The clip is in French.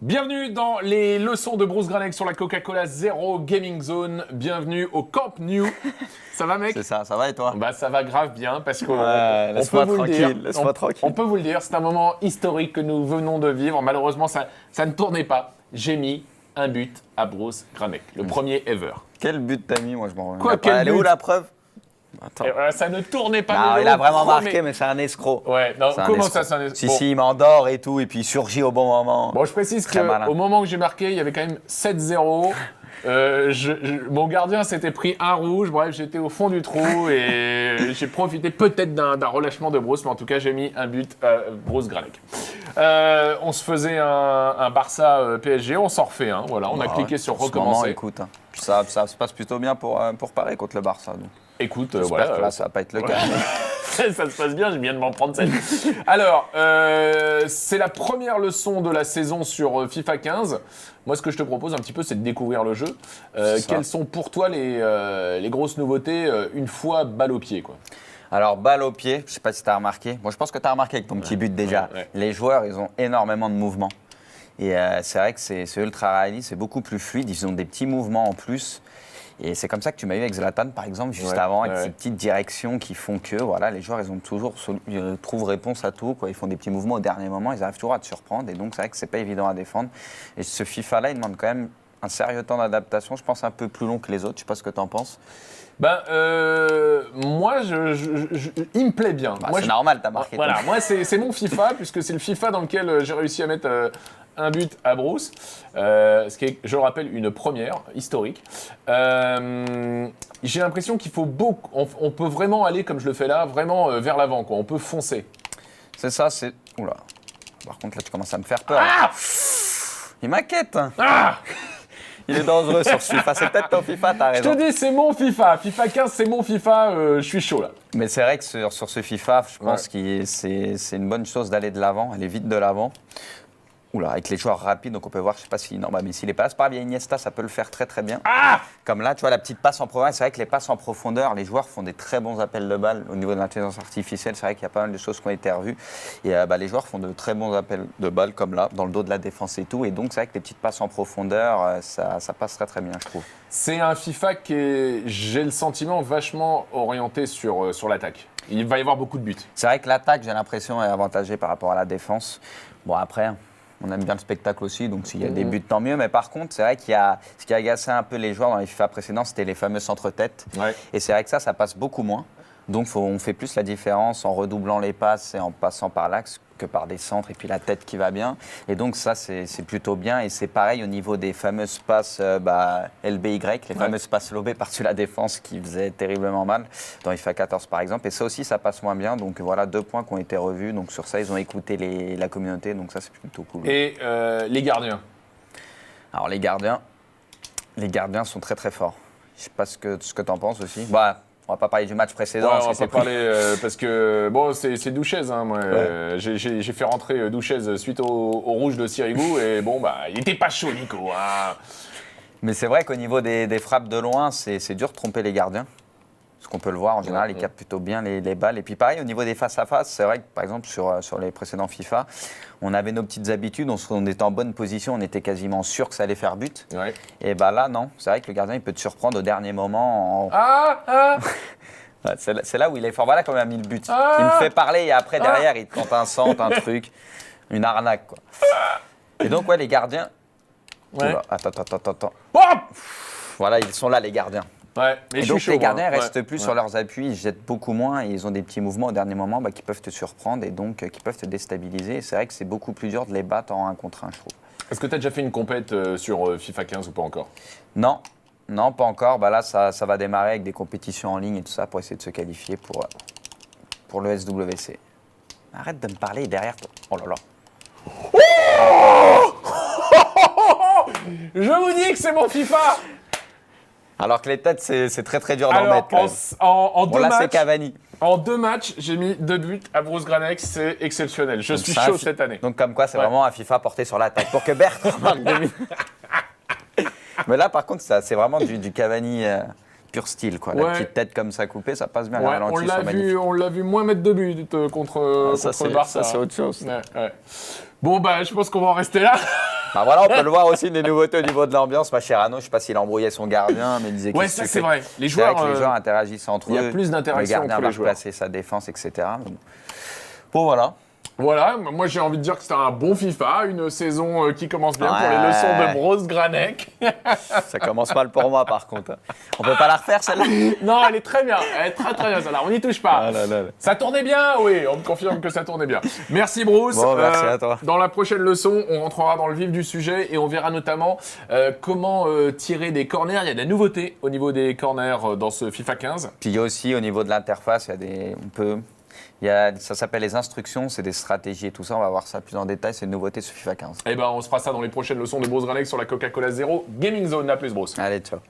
Bienvenue dans les leçons de Bruce Granek sur la Coca-Cola Zero Gaming Zone. Bienvenue au Camp Nou. Ça va, mec? C'est ça va et toi? Bah, ça va grave bien parce qu'on laisse-moi tranquille, laisse-moi tranquille. On peut vous le dire, c'est un moment historique que nous venons de vivre. Malheureusement, ça ne tournait pas. J'ai mis un but à Bruce Granek, le premier ever. Quel but t'as mis? Moi, je m'en Quoi, rappelle. quel Elle est but où la preuve? Attends. Ça ne tournait pas. Non, mais il a je vraiment promets. marqué, mais c'est un escroc. Ouais, non, C'est un comment escroc. ça, c'est un escroc? Si, il m'endort et tout, et puis il surgit au bon moment. Bon, je précise Très malin. qu'au moment où j'ai marqué, il y avait quand même 7-0. Mon gardien s'était pris un rouge. Bref, j'étais au fond du trou et j'ai profité peut-être d'un relâchement de Bruce, mais en tout cas, j'ai mis un but à Bruce Granek. On se faisait un Barça PSG, on s'en refait un. Voilà, on a cliqué sur En ce moment, recommencer. écoute, hein, ça se passe plutôt bien pour Paris contre le Barça. Donc. Écoute, J'espère voilà. que là, ça va pas être le cas. Ça se passe bien, je viens de m'en prendre celle. Alors, c'est la première leçon de la saison sur FIFA 15. Moi, ce que je te propose un petit peu, c'est de découvrir le jeu. Quelles sont pour toi les grosses nouveautés une fois balle au pied, quoi? Alors, balle au pied, je sais pas si tu as remarqué. Moi, je pense que tu as remarqué avec ton petit but déjà. ouais. Les joueurs, ils ont énormément de mouvements. Et c'est vrai que c'est ultra réaliste, c'est beaucoup plus fluide. Ils ont des petits mouvements en plus. Et c'est comme ça que tu m'as eu avec Zlatan, par exemple, juste avant, avec ces petites directions qui font que voilà, les joueurs, ils trouvent réponse à tout. Quoi. Ils font des petits mouvements au dernier moment, ils arrivent toujours à te surprendre. Et donc, c'est vrai que c'est pas évident à défendre. Et ce FIFA-là, il demande quand même un sérieux temps d'adaptation. Je pense un peu plus long que les autres. Je sais pas ce que tu en penses. Ben, moi, il me plaît bien. Bah, Moi, c'est normal, t'as marqué. Voilà, moi, c'est mon FIFA, puisque c'est le FIFA dans lequel j'ai réussi à mettre un but à Bruce, ce qui est, je le rappelle, une première historique. J'ai l'impression qu'il faut beaucoup. On peut vraiment aller, comme je le fais là, vraiment vers l'avant, quoi. On peut foncer. C'est ça, c'est. Oula. Par contre, là, tu commences à me faire peur. Ah Il m'inquiète. Ah Il est dangereux sur ce FIFA. C'est peut-être ton FIFA, t'as Je te raison. dis, c'est mon FIFA. FIFA 15, c'est mon FIFA. Je suis chaud, là. Mais c'est vrai que sur ce FIFA, je pense que c'est une bonne chose d'aller de l'avant, aller vite de l'avant. Oula, avec les joueurs rapides, donc on peut voir, je sais pas si. Non, bah, mais s'il est pas là, Iniesta, ça peut le faire très très bien. Ah Comme là, tu vois, la petite passe en profondeur, c'est vrai que les passes en profondeur, les joueurs font des très bons appels de balles. Au niveau de l'intelligence artificielle, c'est vrai qu'il y a pas mal de choses qui ont été revues. Et les joueurs font de très bons appels de balles, comme là, dans le dos de la défense et tout. Et donc, c'est vrai que les petites passes en profondeur, ça passe très très bien, je trouve. C'est un FIFA qui est, j'ai le sentiment, vachement orienté sur l'attaque. Il va y avoir beaucoup de buts. C'est vrai que l'attaque, j'ai l'impression, est avantagée par rapport à la défense. Bon, après. On aime bien le spectacle aussi, donc s'il y a des buts, tant mieux. Mais par contre, c'est vrai qu'il y a ce qui agaçait un peu les joueurs dans les FIFA précédents, c'était les fameux centre-têtes. Ouais. Et c'est vrai que ça passe beaucoup moins. Donc on fait plus la différence en redoublant les passes et en passant par l'axe que par des centres et puis la tête qui va bien. Et donc ça, c'est plutôt bien. Et c'est pareil au niveau des fameuses passes LBY, les fameuses passes lobées par-dessus la défense qui faisaient terriblement mal dans FIFA 14 par exemple. Et ça aussi, ça passe moins bien. Donc voilà, 2 points qui ont été revus. Donc sur ça, ils ont écouté la communauté. Donc ça, c'est plutôt cool. Et les gardiens. Alors les gardiens sont très très forts. Je sais pas ce que tu en penses aussi. Bah, on va pas parler du match précédent. Ouais, on va pas parler parce que bon, c'est Douchez. Hein, moi, j'ai fait rentrer Douchez suite au rouge de Sirigu et bon, bah, il était pas chaud, Nico. Hein. Mais c'est vrai qu'au niveau des frappes de loin, c'est dur de tromper les gardiens. Parce qu'on peut le voir, en général, ils captent plutôt bien les balles. Et puis pareil, au niveau des face-à-face, c'est vrai que par exemple, sur les précédents FIFA, on avait nos petites habitudes, on était en bonne position, on était quasiment sûr que ça allait faire but. Ouais. Et bah là, non. C'est vrai que le gardien, il peut te surprendre au dernier moment. Ouais, c'est là où il est fort. Voilà comment il a mis le but. Il me fait parler et après, derrière, il te tente un centre, un truc, une arnaque, quoi. Et donc, ouais, les gardiens. Ouais. Oula, attends. Oh Voilà, ils sont là, les gardiens. Ouais, mais Et je donc, suis chaud, les gardiens hein. restent plus sur leurs appuis, ils jettent beaucoup moins et ils ont des petits mouvements au dernier moment qui peuvent te surprendre et donc qui peuvent te déstabiliser. Et c'est vrai que c'est beaucoup plus dur de les battre en 1 contre 1, je trouve. Est-ce que tu as déjà fait une compète sur FIFA 15 ou pas encore? Non, pas encore. Bah là, ça va démarrer avec des compétitions en ligne et tout ça pour essayer de se qualifier pour le SWC. Arrête de me parler derrière toi. Oh là là. Je vous dis que c'est mon FIFA. Alors que les têtes, c'est très très dur d'en mettre. Quand même. En Bon, 2 là, c'est matchs, Cavani. en 2 matchs, j'ai mis 2 buts à Bruce Granek, c'est exceptionnel. Je suis chaud cette année. Donc comme quoi, c'est vraiment un FIFA porté sur l'attaque. Pour que Bertrand marque 2 buts. Mais là, par contre, c'est vraiment du Cavani pur style, quoi. La petite tête comme ça coupée, ça passe bien. Ouais, les ralentis sont magnifiques. on l'a vu moins mettre de buts contre le Barça. Ça, c'est autre chose. Ouais. Bon, bah, je pense qu'on va en rester là. Bah voilà, on peut le voir aussi, des nouveautés au niveau de l'ambiance. Mascherano, je ne sais pas s'il embrouillait son gardien, mais il disait qu'il Ouais, ça c'est vrai. Les joueurs, que les joueurs interagissent entre eux. Il y a plus d'interaction entre entre les joueurs. placer sa défense, etc. Bon, voilà. Voilà, moi j'ai envie de dire que c'était un bon FIFA, une saison qui commence bien pour les leçons de Broz Granek. Ça commence mal pour moi par contre. On peut pas la refaire celle-là? Non, elle est très bien, elle est très très bien celle-là, on n'y touche pas. Ah là là. Ça tournait bien? Oui, on me confirme que ça tournait bien. Merci Bruce. Bon, merci à toi. Dans la prochaine leçon, on rentrera dans le vif du sujet et on verra notamment comment tirer des corners. Il y a des nouveautés au niveau des corners dans ce FIFA 15. Puis il y a aussi au niveau de l'interface, ça s'appelle les instructions, c'est des stratégies et tout ça. On va voir ça plus en détail. C'est une nouveauté sur FIFA 15. Et ben, on se fera ça dans les prochaines leçons de Bruce Granek sur la Coca-Cola Zero Gaming Zone. À plus, Bruce. Allez, ciao.